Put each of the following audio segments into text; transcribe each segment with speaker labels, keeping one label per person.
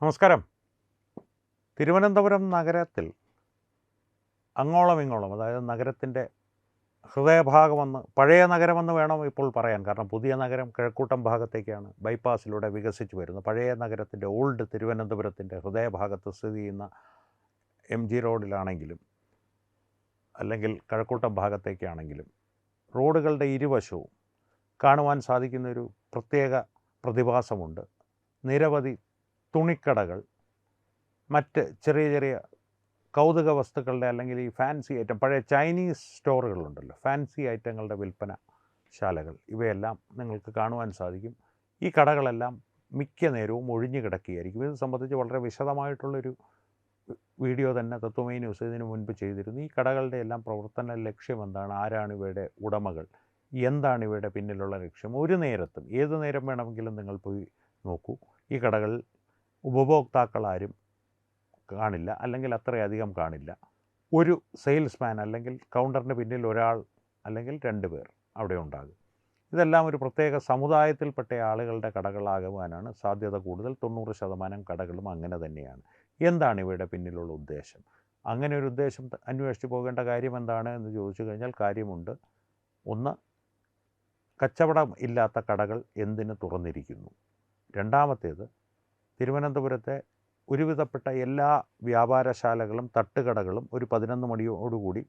Speaker 1: നമസ്കാരം. തിരുവനന്തപുരം നഗരത്തിൽ അങ്ങോളം ഇങ്ങോളം, അതായത് നഗരത്തിൻ്റെ ഹൃദയഭാഗമെന്ന്, പഴയ നഗരമെന്ന് വേണം ഇപ്പോൾ പറയാൻ. കാരണം പുതിയ നഗരം കിഴക്കൂട്ടം ഭാഗത്തേക്കാണ് ബൈപ്പാസിലൂടെ വികസിച്ച് വരുന്നത്. പഴയ നഗരത്തിൻ്റെ ഓൾഡ് തിരുവനന്തപുരത്തിൻ്റെ ഹൃദയഭാഗത്ത് സ്ഥിതി ചെയ്യുന്ന MG റോഡിലാണെങ്കിലും അല്ലെങ്കിൽ കിഴക്കൂട്ടം ഭാഗത്തേക്കാണെങ്കിലും റോഡുകളുടെ ഇരുവശവും കാണുവാൻ സാധിക്കുന്നൊരു പ്രത്യേക പ്രതിഭാസമുണ്ട്. നിരവധി തുണിക്കടകൾ, മറ്റ് ചെറിയ ചെറിയ കൗതുക വസ്തുക്കളുടെ അല്ലെങ്കിൽ ഈ ഫാൻസി ഐറ്റം, പഴയ ചൈനീസ് സ്റ്റോറുകളുണ്ടല്ലോ, ഫാൻസി ഐറ്റങ്ങളുടെ വിൽപ്പന ശാലകൾ, ഇവയെല്ലാം നിങ്ങൾക്ക് കാണുവാൻ സാധിക്കും. ഈ കടകളെല്ലാം മിക്ക നേരവും ഒഴിഞ്ഞു കിടക്കുകയായിരിക്കും. ഇത് സംബന്ധിച്ച് വളരെ വിശദമായിട്ടുള്ളൊരു വീഡിയോ തന്നെ തത്വമയി ന്യൂസ് ഇതിനു മുൻപ് ചെയ്തിരുന്നു. ഈ കടകളുടെ എല്ലാം പ്രവർത്തന ലക്ഷ്യം എന്താണ്, ആരാണ് ഇവയുടെ ഉടമകൾ, എന്താണ് ഇവയുടെ പിന്നിലുള്ള ലക്ഷ്യം, ഒരു നേരത്തും ഏത് നേരം വേണമെങ്കിലും നിങ്ങൾ പോയി നോക്കൂ. ഈ കടകളിൽ ഉപഭോക്താക്കളാരും കാണില്ല, അല്ലെങ്കിൽ അത്രയധികം കാണില്ല. ഒരു സെയിൽസ്മാൻ അല്ലെങ്കിൽ കൗണ്ടറിന് പിന്നിൽ ഒരാൾ അല്ലെങ്കിൽ 2 പേർ അവിടെ ഉണ്ടാകും. ഇതെല്ലാം ഒരു പ്രത്യേക സമുദായത്തിൽപ്പെട്ട ആളുകളുടെ കടകളാകുവാനാണ് സാധ്യത കൂടുതൽ. 90% കടകളും അങ്ങനെ തന്നെയാണ്. എന്താണ് ഇവയുടെ പിന്നിലുള്ള ഉദ്ദേശം? അങ്ങനെ ഒരു ഉദ്ദേശം അന്വേഷിച്ച് പോകേണ്ട കാര്യം എന്താണ് എന്ന് ചോദിച്ചു കഴിഞ്ഞാൽ കാര്യമുണ്ട്. ഒന്ന്, കച്ചവടം ഇല്ലാത്ത കടകൾ എന്തിന് തുറന്നിരിക്കുന്നു? രണ്ടാമത്തേത്, തിരുവനന്തപുരത്തെ ഒരുവിധപ്പെട്ട എല്ലാ വ്യാപാരശാലകളും തട്ടുകടകളും ഒരു 11 മണിയോടുകൂടി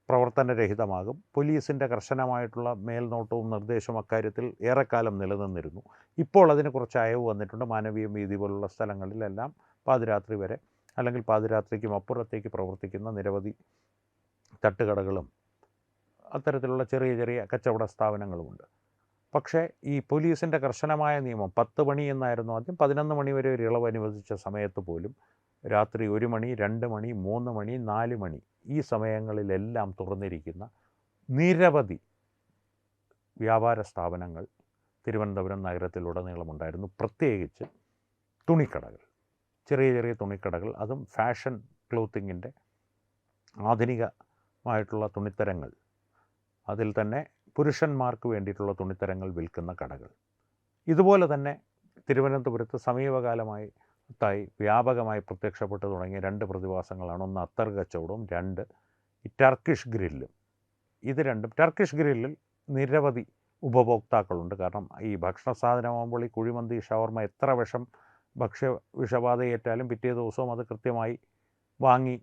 Speaker 1: പ്രവർത്തനരഹിതമാകും. പോലീസിൻ്റെ കർശനമായിട്ടുള്ള മേൽനോട്ടവും നിർദ്ദേശവും അക്കാര്യത്തിൽ ഏറെക്കാലം നിലനിന്നിരുന്നു. ഇപ്പോൾ അതിന് കുറച്ച് അയവ് വന്നിട്ടുണ്ട്. മാനവീയം വീഥി പോലുള്ള സ്ഥലങ്ങളിലെല്ലാം പാതിരാത്രി വരെ അല്ലെങ്കിൽ പാതിരാത്രിക്കും അപ്പുറത്തേക്ക് പ്രവർത്തിക്കുന്ന നിരവധി തട്ടുകടകളും അത്തരത്തിലുള്ള ചെറിയ ചെറിയ കച്ചവട സ്ഥാപനങ്ങളുമുണ്ട്. പക്ഷേ ഈ പോലീസിൻ്റെ കർശനമായ നിയമം 10 മണി എന്നായിരുന്നു ആദ്യം, 11 മണി വരെ ഒരു ഇളവ് അനുവദിച്ച സമയത്ത് പോലും രാത്രി 1 മണി, 2 മണി, 3 മണി, 4 മണി ഈ സമയങ്ങളിലെല്ലാം തുറന്നിരിക്കുന്ന നിരവധി വ്യാപാര സ്ഥാപനങ്ങൾ തിരുവനന്തപുരം നഗരത്തിലുടനീളമുണ്ടായിരുന്നു. പ്രത്യേകിച്ച് തുണിക്കടകൾ, ചെറിയ ചെറിയ തുണിക്കടകൾ, അതും ഫാഷൻ ക്ലോത്തിങ്ങിൻ്റെ ആധുനികമായിട്ടുള്ള തുണിത്തരങ്ങൾ, അതിൽ തന്നെ പുരുഷന്മാർക്ക് വേണ്ടിയിട്ടുള്ള വിൽക്കുന്ന കടകൾ. ഇതുപോലെ തന്നെ തിരുവനന്തപുരത്ത് സമീപകാലമായി വ്യാപകമായി പ്രത്യക്ഷപ്പെട്ടു തുടങ്ങിയ 2 പ്രതിഭാസങ്ങളാണ്. ഒന്ന് അത്തർ കച്ചവടവും, 2 ഈ ടർക്കിഷ് ഗ്രില്ലും. ഇത് രണ്ടും, ടർക്കിഷ് ഗ്രില്ലിൽ നിരവധി ഉപഭോക്താക്കളുണ്ട്. കാരണം ഈ ഭക്ഷണ സാധനമാകുമ്പോൾ ഈ കുഴിമന്തി, ഷവർമ എത്ര വിഷബാധയേറ്റാലും പിറ്റേ ദിവസവും അത് കൃത്യമായി വാങ്ങി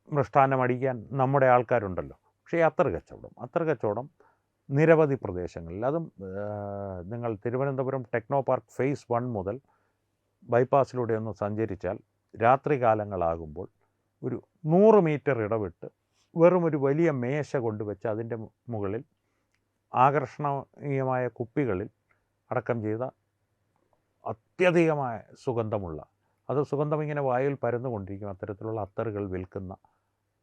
Speaker 1: മൃഷ്ടാന്നം അടിക്കാൻ നമ്മുടെ ആൾക്കാരുണ്ടല്ലോ. പക്ഷേ ഈ അത്തർ കച്ചവടം നിരവധി പ്രദേശങ്ങളിൽ, അതും നിങ്ങൾ തിരുവനന്തപുരം ടെക്നോ പാർക്ക് ഫേസ് 1 മുതൽ ബൈപ്പാസിലൂടെ ഒന്ന് സഞ്ചരിച്ചാൽ രാത്രി കാലങ്ങളാകുമ്പോൾ ഒരു 100 മീറ്റർ ഇടവിട്ട് വെറും ഒരു വലിയ മേശ കൊണ്ടുവച്ച് അതിൻ്റെ മുകളിൽ ആകർഷണീയമായ കുപ്പികളിൽ അടക്കം ചെയ്ത അത്യധികമായ സുഗന്ധമുള്ള, അത് സുഗന്ധം ഇങ്ങനെ വായിൽ പരന്നുകൊണ്ടിരിക്കും, അത്തരത്തിലുള്ള അത്തറുകൾ വിൽക്കുന്ന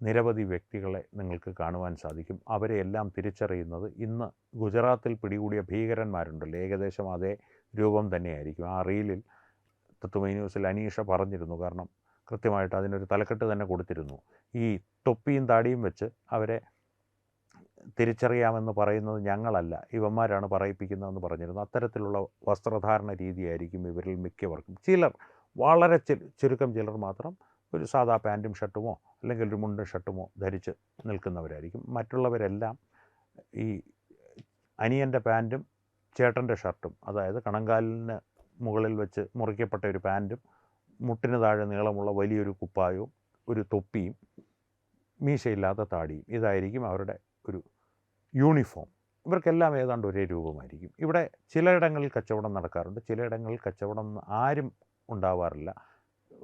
Speaker 1: നിരവധി വ്യക്തികളെ നിങ്ങൾക്ക് കാണുവാൻ സാധിക്കും. അവരെ എല്ലാം തിരിച്ചറിയുന്നത് ഇന്ന് ഗുജറാത്തിൽ പിടികൂടിയ ഭീകരന്മാരുണ്ടല്ലോ, ഏകദേശം അതേ രൂപം തന്നെയായിരിക്കും. ആ റീലിൽ തത്വമയി ന്യൂസിൽ അനീഷ പറഞ്ഞിരുന്നു. കാരണം കൃത്യമായിട്ട് അതിനൊരു തലക്കെട്ട് തന്നെ കൊടുത്തിരുന്നു. ഈ തൊപ്പിയും താടിയും വെച്ച് അവരെ തിരിച്ചറിയാമെന്ന് പറയുന്നത് ഞങ്ങളല്ല, ഇവന്മാരാണ് പറയിപ്പിക്കുന്നതെന്ന് പറഞ്ഞിരുന്നു. അത്തരത്തിലുള്ള വസ്ത്രധാരണ രീതിയായിരിക്കും ഇവരിൽ മിക്കവർക്കും. ചിലർ, വളരെ ചുരുക്കം ചിലർ മാത്രം ഒരു സാധാ പാൻറ്റും ഷർട്ടുമോ അല്ലെങ്കിൽ ഒരു മുണ്ടും ഷർട്ടുമോ ധരിച്ച് നിൽക്കുന്നവരായിരിക്കും. മറ്റുള്ളവരെല്ലാം ഈ അനിയൻ്റെ പാൻറ്റും ചേട്ടൻ്റെ ഷർട്ടും, അതായത് കണങ്കാലിന് മുകളിൽ വെച്ച് മുറിക്കപ്പെട്ട ഒരു പാൻറ്റും മുട്ടിന് താഴെ നീളമുള്ള വലിയൊരു കുപ്പായവും ഒരു തൊപ്പിയും മീശയില്ലാത്ത താടിയും, ഇതായിരിക്കും അവരുടെ ഒരു യൂണിഫോം. ഇവർക്കെല്ലാം ഏതാണ്ട് ഒരേ രൂപമായിരിക്കും. ഇവിടെ ചിലയിടങ്ങളിൽ കച്ചവടം നടക്കാറുണ്ട്, ചിലയിടങ്ങളിൽ കച്ചവടം ആരും ഉണ്ടാവാറില്ല,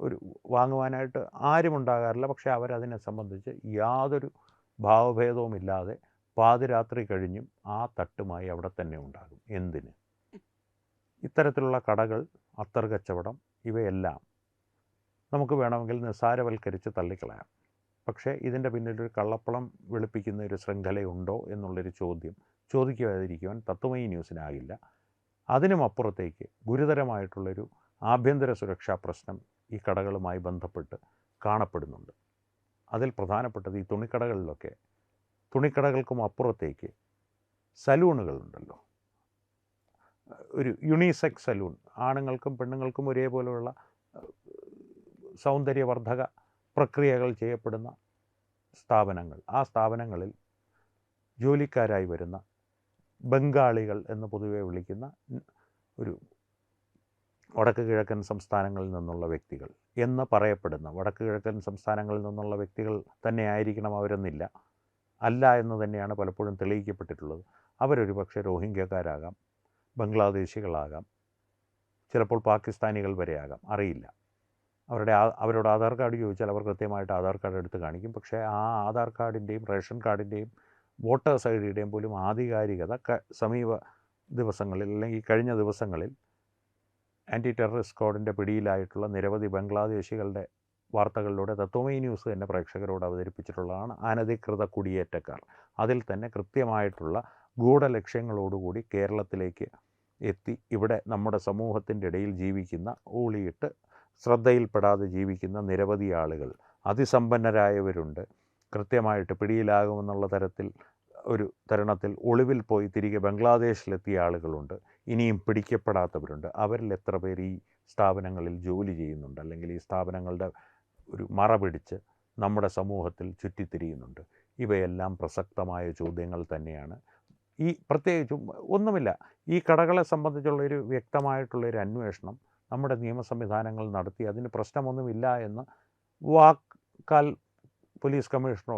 Speaker 1: ഒരു വാങ്ങുവാനായിട്ട് ആരും ഉണ്ടാകാറില്ല. പക്ഷേ അവരതിനെ സംബന്ധിച്ച് യാതൊരു ഭാവഭേദവുമില്ലാതെ പാതിരാത്രി കഴിഞ്ഞും ആ തട്ടുമായി അവിടെ തന്നെ ഉണ്ടാകും. എന്തിന്? ഇത്തരത്തിലുള്ള കടകൾ, അത്തർ കച്ചവടം, ഇവയെല്ലാം നമുക്ക് വേണമെങ്കിൽ നിസ്സാരവൽക്കരിച്ച് തള്ളിക്കളയാം. പക്ഷേ ഇതിൻ്റെ പിന്നിലൊരു കള്ളപ്പണം വെളുപ്പിക്കുന്ന ഒരു ശൃംഖലയുണ്ടോ എന്നുള്ളൊരു ചോദ്യം ചോദിക്കാതിരിക്കുവാൻ തത്വമയി ന്യൂസിനാകില്ല. അതിനുമപ്പുറത്തേക്ക് ഗുരുതരമായിട്ടുള്ളൊരു ആഭ്യന്തര സുരക്ഷാ പ്രശ്നം ഈ കടകളുമായി ബന്ധപ്പെട്ട് കാണപ്പെടുന്നുണ്ട്. അതിൽ പ്രധാനപ്പെട്ടത് ഈ തുണിക്കടകൾക്കും അപ്പുറത്തേക്ക് സലൂണുകളുണ്ടല്ലോ. ഒരു യുണിസെക്സ് സലൂൺ, ആണുങ്ങൾക്കും പെണ്ണുങ്ങൾക്കും ഒരേപോലെയുള്ള സൗന്ദര്യവർദ്ധക പ്രക്രിയകൾ ചെയ്യപ്പെടുന്ന സ്ഥാപനങ്ങൾ, ആ സ്ഥാപനങ്ങളിൽ ജോലിക്കാരായി വരുന്ന ബംഗാളികൾ എന്ന് പൊതുവെ വിളിക്കുന്ന ഒരു വടക്ക് കിഴക്കൻ സംസ്ഥാനങ്ങളിൽ നിന്നുള്ള വ്യക്തികൾ എന്ന് പറയപ്പെടുന്ന, വടക്ക് കിഴക്കൻ സംസ്ഥാനങ്ങളിൽ നിന്നുള്ള വ്യക്തികൾ തന്നെ ആയിരിക്കണം അവരെന്നില്ല, അല്ല എന്ന് തന്നെയാണ് പലപ്പോഴും തെളിയിക്കപ്പെട്ടിട്ടുള്ളത്. അവരൊരു പക്ഷേ റോഹിംഗ്യക്കാരാകാം, ബംഗ്ലാദേശികളാകാം, ചിലപ്പോൾ പാകിസ്ഥാനികൾ വരെയാകാം, അറിയില്ല. അവരോട് ആധാർ കാർഡ് ചോദിച്ചാൽ അവർ കൃത്യമായിട്ട് ആധാർ കാർഡ് എടുത്ത് കാണിക്കും. പക്ഷേ ആ ആധാർ കാർഡിൻ്റെയും റേഷൻ കാർഡിൻ്റെയും വോട്ടേഴ്സ് ഐ ഡിയുടെയും പോലും ആധികാരികത സമീപ ദിവസങ്ങളിൽ അല്ലെങ്കിൽ കഴിഞ്ഞ ദിവസങ്ങളിൽ ആൻറ്റി ടെററിസ്റ്റ് സ്ക്വാഡിൻ്റെ പിടിയിലായിട്ടുള്ള നിരവധി ബംഗ്ലാദേശികളുടെ വാർത്തകളിലൂടെ തത്വമൈ ന്യൂസ് തന്നെ പ്രേക്ഷകരോട് അവതരിപ്പിച്ചിട്ടുള്ളതാണ്. അനധികൃത കുടിയേറ്റക്കാർ, അതിൽ തന്നെ കൃത്യമായിട്ടുള്ള ഗൂഢലക്ഷ്യങ്ങളോടുകൂടി കേരളത്തിലേക്ക് എത്തി ഇവിടെ നമ്മുടെ സമൂഹത്തിൻ്റെ ഇടയിൽ ജീവിക്കുന്ന, ഊളിയിട്ട് ശ്രദ്ധയിൽപ്പെടാതെ ജീവിക്കുന്ന നിരവധി ആളുകൾ, അതിസമ്പന്നരായവരുണ്ട്, കൃത്യമായിട്ട് പിടിയിലാകുമെന്നുള്ള തരുണത്തിൽ ഒളിവിൽ പോയി തിരികെ ബംഗ്ലാദേശിലെത്തിയ ആളുകളുണ്ട്, ഇനിയും പിടിക്കപ്പെടാത്തവരുണ്ട്. അവരിൽ എത്ര പേർ ഈ സ്ഥാപനങ്ങളിൽ ജോലി ചെയ്യുന്നുണ്ട്, അല്ലെങ്കിൽ ഈ സ്ഥാപനങ്ങളുടെ ഒരു മറ പിടിച്ച് നമ്മുടെ സമൂഹത്തിൽ ചുറ്റിത്തിരിയുന്നുണ്ട്? ഇവയെല്ലാം പ്രസക്തമായ ചോദ്യങ്ങൾ തന്നെയാണ്. ഈ പ്രത്യേകിച്ചും ഒന്നുമില്ല, ഈ കടകളെ സംബന്ധിച്ചുള്ളൊരു വ്യക്തമായിട്ടുള്ളൊരു അന്വേഷണം നമ്മുടെ നിയമ സംവിധാനങ്ങൾ നടത്തി അതിന് പ്രശ്നമൊന്നുമില്ല എന്ന് വാക്കാൽ പോലീസ് കമ്മീഷണറോ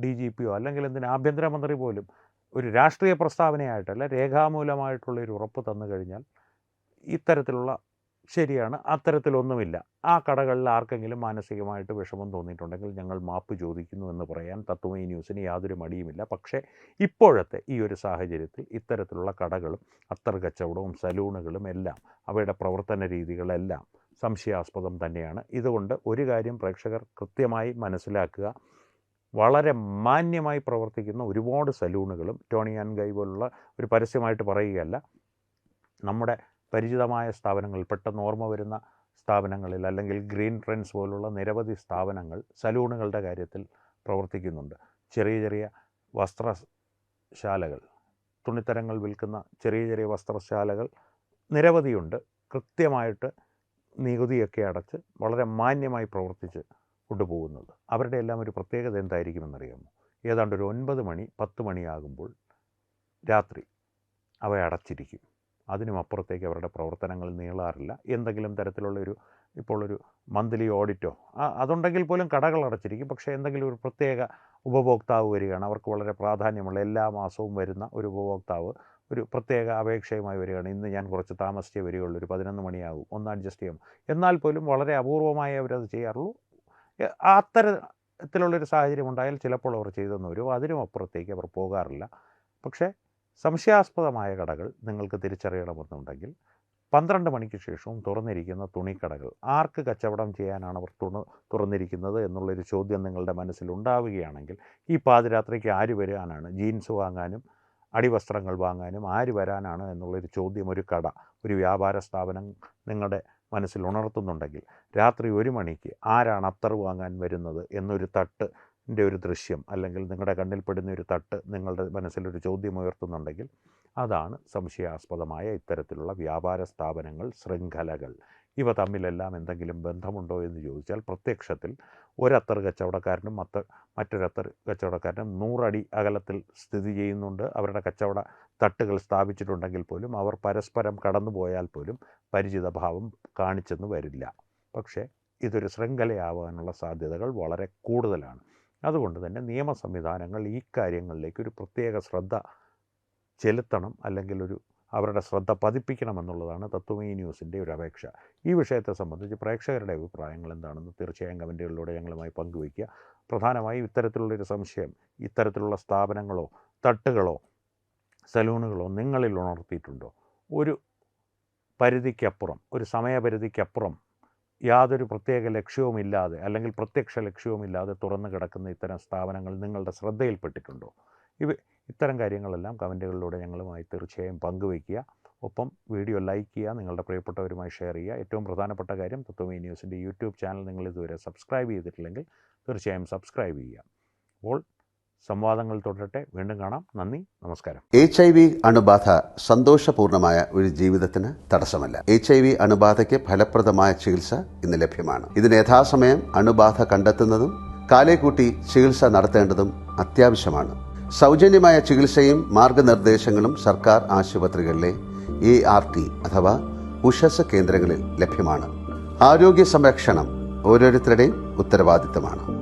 Speaker 1: DGP അല്ലെങ്കിൽ ആഭ്യന്തരമന്ത്രി പോലും ഒരു രാഷ്ട്രീയ പ്രസ്താവനയായിട്ടല്ല, രേഖാമൂലമായിട്ടുള്ളൊരു ഉറപ്പ് തന്നു കഴിഞ്ഞാൽ ഇത്തരത്തിലുള്ള ശരിയാണ്, അത്തരത്തിലൊന്നുമില്ല, ആ കടകളിൽ ആർക്കെങ്കിലും മാനസികമായിട്ട് വിഷമം തോന്നിയിട്ടുണ്ടെങ്കിൽ ഞങ്ങൾ മാപ്പ് ചോദിക്കുന്നു എന്ന് പറയാൻ തത്വമൈ ന്യൂസിന് യാതൊരു മടിയുമില്ല. പക്ഷേ ഇപ്പോഴത്തെ ഈ ഒരു സാഹചര്യത്തിൽ ഇത്തരത്തിലുള്ള കടകളും അത്തർ കച്ചവടവും സലൂണുകളും എല്ലാം, അവയുടെ പ്രവർത്തന രീതികളെല്ലാം സംശയാസ്പദം തന്നെയാണ്. ഇതുകൊണ്ട് ഒരു കാര്യം പ്രേക്ഷകർ കൃത്യമായി മനസ്സിലാക്കുക, വളരെ മാന്യമായി പ്രവർത്തിക്കുന്ന ഒരുപാട് സലൂണുകളും, ടോണി ആൻഡ് ഗൈ പോലുള്ള ഒരു പരസ്യമായിട്ട് പറയുകയല്ല, നമ്മുടെ പരിചിതമായ സ്ഥാപനങ്ങളിൽ, പെട്ടെന്ന് ഓർമ്മ വരുന്ന സ്ഥാപനങ്ങളിൽ, അല്ലെങ്കിൽ ഗ്രീൻ ട്രെൻഡ്സ് പോലുള്ള നിരവധി സ്ഥാപനങ്ങൾ സലൂണുകളുടെ കാര്യത്തിൽ പ്രവർത്തിക്കുന്നുണ്ട്. ചെറിയ ചെറിയ വസ്ത്രശാലകൾ, തുണിത്തരങ്ങൾ വിൽക്കുന്ന ചെറിയ ചെറിയ വസ്ത്രശാലകൾ നിരവധിയുണ്ട്. കൃത്യമായിട്ട് നികുതിയൊക്കെ അടച്ച് വളരെ മാന്യമായി പ്രവർത്തിച്ച് കൊണ്ടുപോകുന്നത്. അവരുടെ എല്ലാം ഒരു പ്രത്യേകത എന്തായിരിക്കുമെന്നറിയാമോ? ഏതാണ്ട് ഒരു 9 മണി 10 മണിയാകുമ്പോൾ രാത്രി അവ അടച്ചിരിക്കും. അതിനുമപ്പുറത്തേക്ക് അവരുടെ പ്രവർത്തനങ്ങൾ നീളാറില്ല. എന്തെങ്കിലും തരത്തിലുള്ളൊരു, ഇപ്പോൾ ഒരു മന്ത്ലി ഓഡിറ്റോ അതുണ്ടെങ്കിൽ പോലും കടകൾ അടച്ചിരിക്കും. പക്ഷേ എന്തെങ്കിലും ഒരു പ്രത്യേക ഉപഭോക്താവ് വരികയാണ്, അവർക്ക് വളരെ പ്രാധാന്യമുള്ള, എല്ലാ മാസവും വരുന്ന ഒരു ഉപഭോക്താവ് ഒരു പ്രത്യേക അപേക്ഷയുമായി വരികയാണ്, ഇന്ന് ഞാൻ കുറച്ച് താമസിച്ചേ വരികയുള്ളൂ, ഒരു 11 മണിയാകും, ഒന്ന് അഡ്ജസ്റ്റ് ചെയ്യാം, എന്നാൽ പോലും വളരെ അപൂർവമായി അവരത് ചെയ്യാറുള്ളൂ. അത്തരത്തിലുള്ളൊരു സാഹചര്യം ഉണ്ടായാൽ ചിലപ്പോൾ അവർ ചെയ്തെന്ന് വരും. അതിനും അപ്പുറത്തേക്ക് അവർ പോകാറില്ല. പക്ഷേ സംശയാസ്പദമായ കടകൾ നിങ്ങൾക്ക് തിരിച്ചറിയണമെന്നുണ്ടെങ്കിൽ 12 മണിക്ക് ശേഷവും തുറന്നിരിക്കുന്ന തുണിക്കടകൾ, ആർക്ക് കച്ചവടം ചെയ്യാനാണ് അവർ തുറന്നിരിക്കുന്നത് എന്നുള്ളൊരു ചോദ്യം നിങ്ങളുടെ മനസ്സിലുണ്ടാവുകയാണെങ്കിൽ, ഈ പാതിരാത്രിക്ക് ആര് വരാനാണ്, ജീൻസ് വാങ്ങാനും അടിവസ്ത്രങ്ങൾ വാങ്ങാനും ആര് വരാനാണ് എന്നുള്ളൊരു ചോദ്യം ഒരു കട, ഒരു വ്യാപാര സ്ഥാപനം നിങ്ങളുടെ മനസ്സിൽ ഉണർത്തുന്നുണ്ടെങ്കിൽ, രാത്രി 1 മണിക്ക് ആരാണ് അത്തർ വാങ്ങാൻ വരുന്നത് എന്നൊരു തട്ടിൻ്റെ ഒരു ദൃശ്യം, അല്ലെങ്കിൽ നിങ്ങളുടെ കണ്ണിൽപ്പെടുന്ന ഒരു തട്ട് നിങ്ങളുടെ മനസ്സിലൊരു ചോദ്യം ഉയർത്തുന്നുണ്ടെങ്കിൽ, അതാണ് സംശയാസ്പദമായ ഇത്തരത്തിലുള്ള വ്യാപാര സ്ഥാപനങ്ങൾ, ശൃംഖലകൾ. ഇവ തമ്മിലെല്ലാം എന്തെങ്കിലും ബന്ധമുണ്ടോ എന്ന് ചോദിച്ചാൽ, പ്രത്യക്ഷത്തിൽ ഒരത്തർ കച്ചവടക്കാരനും മറ്റൊരത്തർ കച്ചവടക്കാരനും 100 അടി അകലത്തിൽ സ്ഥിതി ചെയ്യുന്നുണ്ട്. അവരുടെ കച്ചവട തട്ടുകൾ സ്ഥാപിച്ചിട്ടുണ്ടെങ്കിൽ പോലും അവർ പരസ്പരം കടന്നു പോയാൽ പോലും പരിചിതഭാവം കാണിച്ചെന്ന് വരില്ല. പക്ഷേ ഇതൊരു ശൃംഖലയാവാനുള്ള സാധ്യതകൾ വളരെ കൂടുതലാണ്. അതുകൊണ്ട് തന്നെ നിയമ സംവിധാനങ്ങൾ ഈ കാര്യങ്ങളിലേക്ക് ഒരു പ്രത്യേക ശ്രദ്ധ ചെലുത്തണം, അല്ലെങ്കിൽ അവരുടെ ശ്രദ്ധ പതിപ്പിക്കണമെന്നുള്ളതാണ് തത്വമൈ ന്യൂസിൻ്റെ ഒരു അപേക്ഷ. ഈ വിഷയത്തെ സംബന്ധിച്ച് പ്രേക്ഷകരുടെ അഭിപ്രായങ്ങൾ എന്താണെന്ന് തീർച്ചയായും കമൻറ്റുകളിലൂടെ ഞങ്ങളുമായി പങ്കുവയ്ക്കുക. പ്രധാനമായും ഇത്തരത്തിലുള്ളൊരു സംശയം ഇത്തരത്തിലുള്ള സ്ഥാപനങ്ങളോ തട്ടുകളോ സലൂണുകളോ നിങ്ങളിൽ ഉണർത്തിയിട്ടുണ്ടോ? ഒരു പരിധിക്കപ്പുറം, ഒരു സമയപരിധിക്കപ്പുറം യാതൊരു പ്രത്യേക ലക്ഷ്യവുമില്ലാതെ, അല്ലെങ്കിൽ പ്രത്യക്ഷ ലക്ഷ്യവുമില്ലാതെ തുറന്നു കിടക്കുന്ന ഇത്തരം സ്ഥാപനങ്ങൾ നിങ്ങളുടെ ശ്രദ്ധയിൽപ്പെട്ടിട്ടുണ്ടോ? ഇത്തരം കാര്യങ്ങളെല്ലാം കമൻറ്റുകളിലൂടെ ഞങ്ങളുമായി തീർച്ചയായും പങ്കുവയ്ക്കുക. ഒപ്പം വീഡിയോ ലൈക്ക് ചെയ്യുക, നിങ്ങളുടെ പ്രിയപ്പെട്ടവരുമായി ഷെയർ ചെയ്യുക. ഏറ്റവും പ്രധാനപ്പെട്ട കാര്യം, തത്വമൈ ന്യൂസിൻ്റെ യൂട്യൂബ് ചാനൽ നിങ്ങൾ ഇതുവരെ സബ്സ്ക്രൈബ് ചെയ്തിട്ടില്ലെങ്കിൽ തീർച്ചയായും സബ്സ്ക്രൈബ് ചെയ്യുക. അപ്പോൾ സംവാദങ്ങൾ തുടരട്ടെ. വീണ്ടും കാണാം. നന്ദി, നമസ്കാരം.
Speaker 2: HIV അണുബാധ സന്തോഷപൂർണമായ ഒരു ജീവിതത്തിന് തടസ്സമല്ല. HIV അണുബാധയ്ക്ക് ഫലപ്രദമായ ചികിത്സ ഇന്ന് ലഭ്യമാണ്. ഇതിന് യഥാസമയം അണുബാധ കണ്ടെത്തുന്നതും കാലേക്കൂട്ടി ചികിത്സ നടത്തേണ്ടതും അത്യാവശ്യമാണ്. സൗജന്യമായ ചികിത്സയും മാർഗനിർദ്ദേശങ്ങളും സർക്കാർ ആശുപത്രികളിലെ ART അഥവാ ഉഷസ് കേന്ദ്രങ്ങളിൽ ലഭ്യമാണ്. ആരോഗ്യ സംരക്ഷണം ഓരോരുത്തരുടെയും ഉത്തരവാദിത്തമാണ്.